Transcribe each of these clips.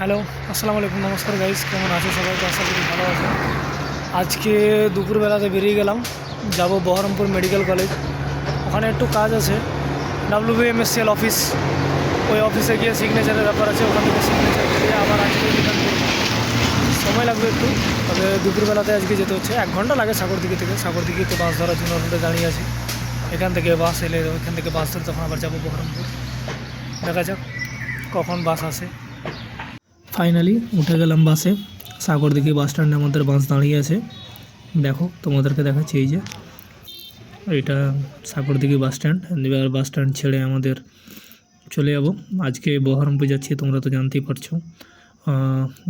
Hello, আসসালামু আলাইকুম, নমস্কার গাইস, কেমন আছো সবাই? তো আশা করি ভালো আছে। আজকে দুপুরবেলাতে বেরিয়ে গেলাম, যাব বহরমপুর মেডিকেল কলেজ। ওখানে একটু কাজ আছে, WBMSCL অফিস। ওই অফিসে গিয়ে সিগনেচারের ব্যাপার আছে, ওখান থেকে সিগনেচার করে আবার আজকে রিটার্ন করব। সময় লাগবে একটু, তবে দুপুরবেলাতে আজকে যেতে হচ্ছে। 1 ঘন্টা লাগে সাগরদিঘি থেকে। সাগরদিঘিতে বাস ধরার জন্য রুটে দাঁড়িয়ে আছি। এখান থেকে বাস এলে ওইখান থেকে বাস ধরে তখন আবার যাবো বহরমপুর। দেখা যাক কখন বাস আসে। ফাইনালি উঠে গেলাম বাসে। সাগরদিঘি বাস স্ট্যান্ডে আমাদের বাস দাঁড়িয়ে আছে। দেখো, তোমাদেরকে দেখাচ্ছি। এই যে এটা সাগরদিঘি বাস স্ট্যান্ড। এবার বাস স্ট্যান্ড ছেড়ে আমাদের চলে যাব। আজকে বহরমপুর যাচ্ছি, তোমরা তো জানতেই পারছো,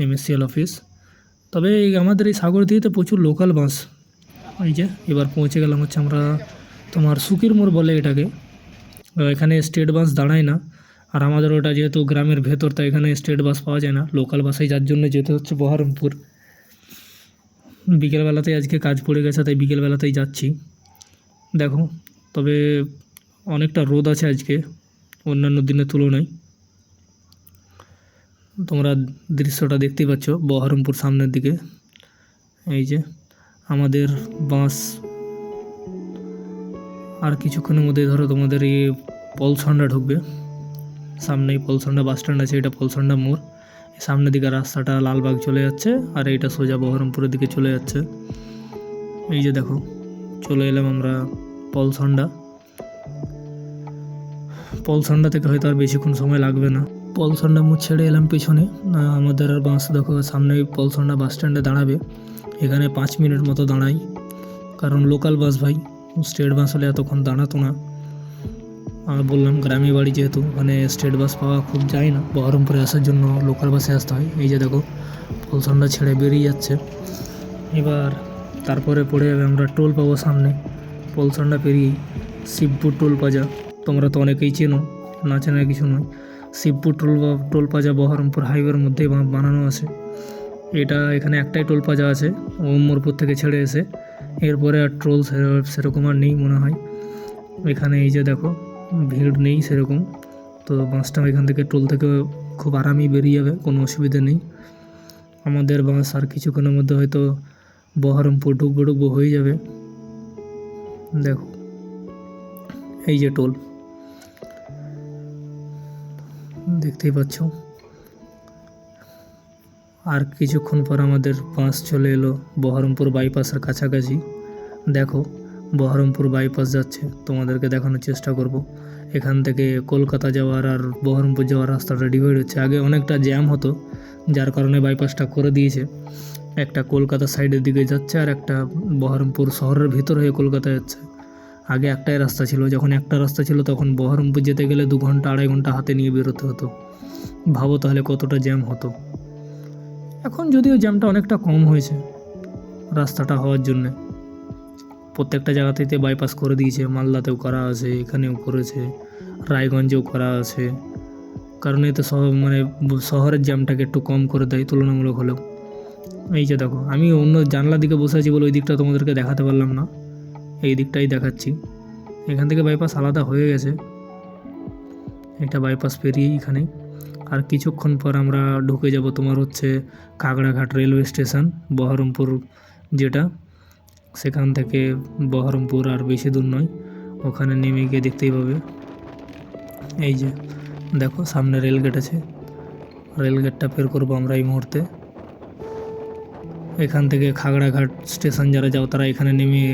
MSCL অফিস। তবে আমাদের এই সাগরদিঘিতে প্রচুর লোকাল বাস। এই যে এবার পৌঁছে গেলাম হচ্ছে আমরা তোমার সুকির মোড় বলে এটাকে। এখানে স্টেট বাস দাঁড়ায় না, আর আমাদের ওটা যেহেতু গ্রামের ভেতর, তাই এখানে স্টেট বাস পাওয়া যায় না, লোকাল বাসেই যার জন্য যেতে হচ্ছে বহরমপুর। বিকেলবেলাতেই আজকে কাজ পড়ে গেছে, তাই বিকেলবেলাতেই যাচ্ছি। দেখো, তবে অনেকটা রোদ আছে আজকে অন্যান্য দিনের তুলনায়। তোমরা দৃশ্যটা দেখতেই পাচ্ছ বহরমপুর সামনের দিকে। এই যে আমাদের বাস আর কিছুক্ষণের মধ্যে ধরো তোমাদের এই পলসন্ডা ঢুকবে। সামনেই পলসন্ডা বাস স্ট্যান্ড আছে, এটা পলসন্ডা মোড়। সামনের দিকে রাস্তাটা লালবাগ চলে যাচ্ছে, আর এইটা সোজা বহরমপুরের দিকে চলে যাচ্ছে। এই যে দেখো, চলে এলাম আমরা পলসন্ডা। পলসন্ডা থেকে হয়তো আর বেশিক্ষণ সময় লাগবে না। পলসন্ডা মোড় ছেড়ে এলাম পিছনে। আমাদের আর বাস দেখো সামনেই পলসন্ডা বাস স্ট্যান্ডে দাঁড়াবে। এখানে 5 মিনিট মতো দাঁড়াই, কারণ লোকাল বাস ভাই, স্টেট বাস হলে এতক্ষণ দাঁড়াতো না। আর বললাম গ্রামে বাড়ি যেহেতু, ওখানে স্টেট বাস পাওয়া খুব যায় না, বহরমপুরে আসার জন্য লোকাল বাসে আসতে হয়। এই যে দেখো, পলসন্ডা ছেড়ে বেরিয়ে যাচ্ছে। এবার তারপরে পড়ে যাবে আমরা টোল পাবো সামনে। পলসন্ডা পেরিয়েই শিবপুর টোল প্লাজা। তোমরা তো অনেকেই চেনো, না চেনা কিছু নয়। শিবপুর টোল প্লাজা বহরমপুর হাইওয়ের মধ্যেই বানানো আছে। এটা এখানে একটাই টোল প্লাজা আছে, ওমরপুর থেকে ছেড়ে এসে। এরপরে আর টোল সেরকম আর নেই মনে হয় এখানে। এই যে দেখো, ভিড় নেই সেরকম। তো বাসটা এখান থেকে টোল থেকে খুব আরামেই বেরিয়ে যাবে, কোনো অসুবিধা নেই। আমাদের বাস আর কিছুক্ষণের মধ্যে হয়তো বহরমপুর ঢুকবো হয়ে যাবে। দেখো, এই যে টোল দেখতেই পাচ্ছ। আর কিছুক্ষণ পর আমাদের বাস চলে এলো বহরমপুর বাইপাসের কাছাকাছি। দেখো, বহরমপুর বাইপাস যাচ্ছে, তোমাদেরকে দেখানোর চেষ্টা করব। এখান থেকে কলকাতা যাওয়ার আর বহরমপুর যাওয়ার রাস্তাটা ডিভাইড হচ্ছে। আগে অনেকটা জ্যাম হতো, যার কারণে বাইপাসটা করে দিয়েছে। একটা কলকাতা সাইডের দিকে যাচ্ছে, আর একটা বহরমপুর শহরের ভিতর হয়ে কলকাতা যাচ্ছে। আগে একটাই রাস্তা ছিল, যখন একটা রাস্তা ছিল তখন বহরমপুর যেতে গেলে 2 ঘন্টা 2.5 ঘন্টা হাতে নিয়ে বেরোতে হতো। ভাবো তাহলে কতটা জ্যাম হতো। এখন যদিও জ্যামটা অনেকটা কম হয়েছে রাস্তাটা হওয়ার জন্যে। প্রত্যেকটা জায়গাতেই বাইপাস করে দিয়েছে, মালদাতেও করা আছে, এখানেও করেছে, রায়গঞ্জেও করা আছে। কারণ এতে শহরের জ্যামটাকে একটু কম করে দেয় তুলনামূলক হলেও। এই যে দেখো, আমি অন্য জানলার দিকে বসে আছি বলে ওই দিকটা তোমাদেরকে দেখাতে পারলাম না, এই দিকটাই দেখাচ্ছি। এখান থেকে বাইপাস আলাদা হয়ে গেছে, এটা বাইপাস পেরিয়েই এখানে। আর কিছুক্ষণ পর আমরা ঢুকে যাব তোমার হচ্ছে কাকড়াঘাট রেলওয়ে স্টেশন, বহরমপুর যেটা। সেখান থেকে বহরমপুর আর বেশি দূর নয়, ওখানে নেমে গিয়ে দেখতেই পাবে। এই যে দেখো, সামনে রেলগেট আছে, রেলগেটটা পের করবো আমরা এই মুহূর্তে। এখান থেকে খাগড়াঘাট স্টেশন যারা যাও তারা এখানে নেমে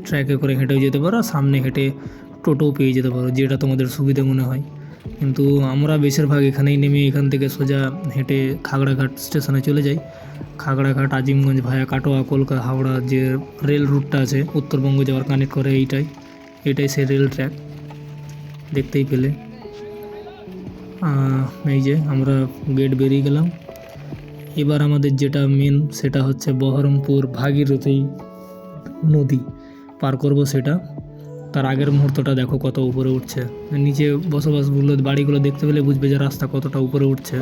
ট্র্যাকে করে হেঁটেও যেতে পারো, আর সামনে হেঁটে টোটোও পেয়ে যেতে পারো, যেটা তোমাদের সুবিধা মনে হয়। কিন্তু আমরা বেশিরভাগ এখানেই নেমে এখান থেকে সোজা হেঁটে খাগড়াঘাট স্টেশনে চলে যাই। খাগড়াঘাট আজিমগঞ্জ ভায়া কাটোয়া কলকাতা হাওড়া যে রেল রুটটা আছে উত্তরবঙ্গ যাওয়ার কানেক্ট করে, এইটাই সেই রেল ট্র্যাক, দেখতেই পেলে। এই যে আমরা গেট বেরিয়ে গেলাম। এবার আমাদের যেটা মেন সেটা হচ্ছে বহরমপুর ভাগীরথী নদী পার করব সেটা। তার আগের মুহূর্তটা দেখো কত উপরে উঠছে। নিচে বসবাসগুলো বাড়িগুলো দেখতে পেলে বুঝবে যে রাস্তা কতটা উপরে উঠছে।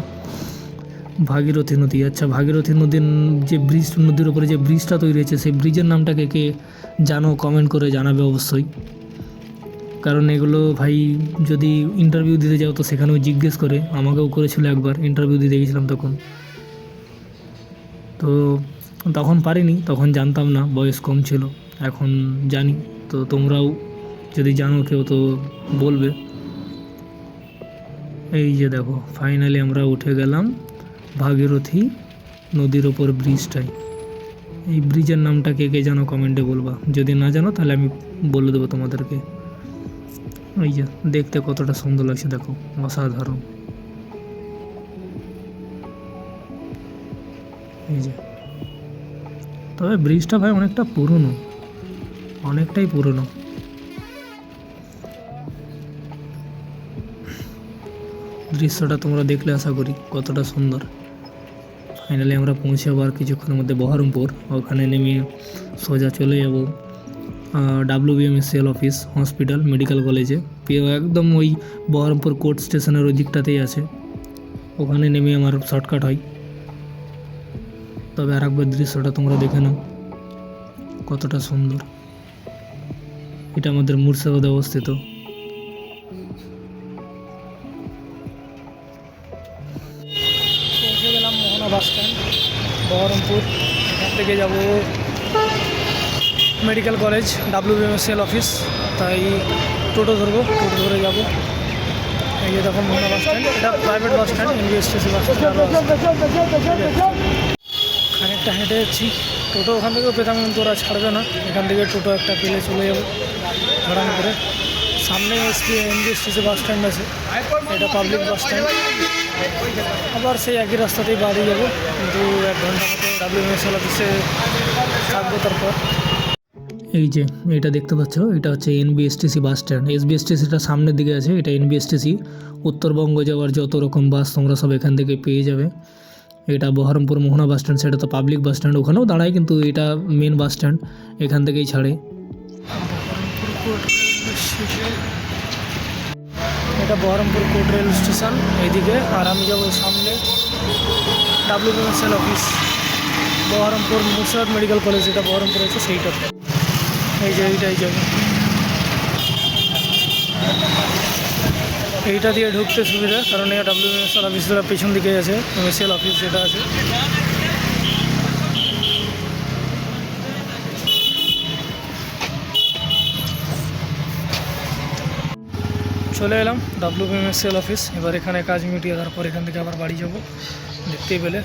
ভাগীরথী নদী, আচ্ছা ভাগীরথী নদীর যে নদীর উপরে যে ব্রিজটা তৈরি হয়েছে, সেই ব্রিজের নামটাকে কে জানো কমেন্ট করে জানাবে অবশ্যই। কারণ এগুলো ভাই যদি ইন্টারভিউ দিতে যাও তো সেখানেও জিজ্ঞেস করে, আমাকেও করেছিল একবার, ইন্টারভিউ দিতে গেছিলাম তখন। তো তখন পারিনি, তখন জানতাম না, বয়স কম ছিল। এখন জানি, তো তোমরাও যদি জানো কেউ তো বলবে। এই যে দেখো, ফাইনালি আমরা উঠে গেলাম ভাগীরথী নদীর ওপর ব্রিজটাই। এই ব্রিজের নামটা কে কে জানো কমেন্টে বলবা, যদি না জানো তাহলে আমি বলে দেবো তোমাদেরকে। এই যে দেখতে কতটা সুন্দর লাগছে, দেখো অসাধারণ। এই যে, তবে ব্রিজটা ভাই অনেকটা পুরনো, অনেকটাই পুরনো। দৃশ্যটা তোমরা দেখলে আশা করি কতটা সুন্দর। ফাইনালি আমরা পৌঁছে আবার কিছুক্ষণের মধ্যে বহরমপুর, ওখানে নেমে সোজা চলে যাব WBMSCL অফিস, হসপিটাল, মেডিকেল কলেজে। একদম ওই বহরমপুর কোর্ট স্টেশনের ওই দিকটাতেই আছে, ওখানে নেমে আমার শর্টকাট হয়। তবে আর একবার দৃশ্যটা তোমরা দেখে নাও কতটা সুন্দর। এটা আমাদের মুর্শিদাবাদে অবস্থিত। পৌঁছে গেলাম মোহনা বাস স্ট্যান্ড, বহরমপুর। এখান থেকে যাব মেডিকেল কলেজ, WBMSCL অফিস, তাই টোটো ধরবো, টোটো ধরে যাব। এই যে দেখো মোহনা বাস স্ট্যান্ড, এটা private bus stand, NBSTC bus stand. খানিকটা হেঁটে যাচ্ছি, টোটো ওখান থেকেও পেতাম কিন্তু ওরা ছাড়বে না, এখান থেকে টোটো একটা পেলে চলে যাবো ভাড়ানো করে। সামনে NBSTC বাস স্ট্যান্ড আছে, এটা পাবলিক বাস স্ট্যান্ড। আবার সেই একই রাস্তাতেই বাড়ি যাবো, কিন্তু 1 ঘন্টা মতো WBMSCL অফিসে থাকবো। তারপর এই যে এটা দেখতে পাচ্ছ, এটা হচ্ছে NBSTC বাস স্ট্যান্ড। SBSTCটা সামনের দিকে আছে, এটা NBSTC। উত্তরবঙ্গ যাওয়ার যত রকম বাস তোমরা সব এখান থেকে পেয়ে যাবে। এটা বহরমপুর মোহনা বাস স্ট্যান্ড, সেটা তো পাবলিক বাস স্ট্যান্ড, ওখানেও দাঁড়ায়, কিন্তু এটা মেন বাস স্ট্যান্ড, এখান থেকেই ছাড়ে। এটা বহরমপুর কোর্ট রেল স্টেশন এইদিকে, আর আমি যাবো সামনে WBMSCL office, Baharampur Murshidabad medical college, এটা বহরমপুর আছে সেইটা। এই যে এইটাই যাবে, এইটা দিয়ে ঢুকতে সুবিধা, কারণ এটা WBMSCL অফিস ধরা পেছন দিকে আছে, MSCL অফিস যেটা আছে। চলে এলাম WBMSCL অফিস। এবার এখানে কাজ মিটিয়ে তারপর এখান থেকে আবার বাড়ি যাব, দেখতেই পেলে।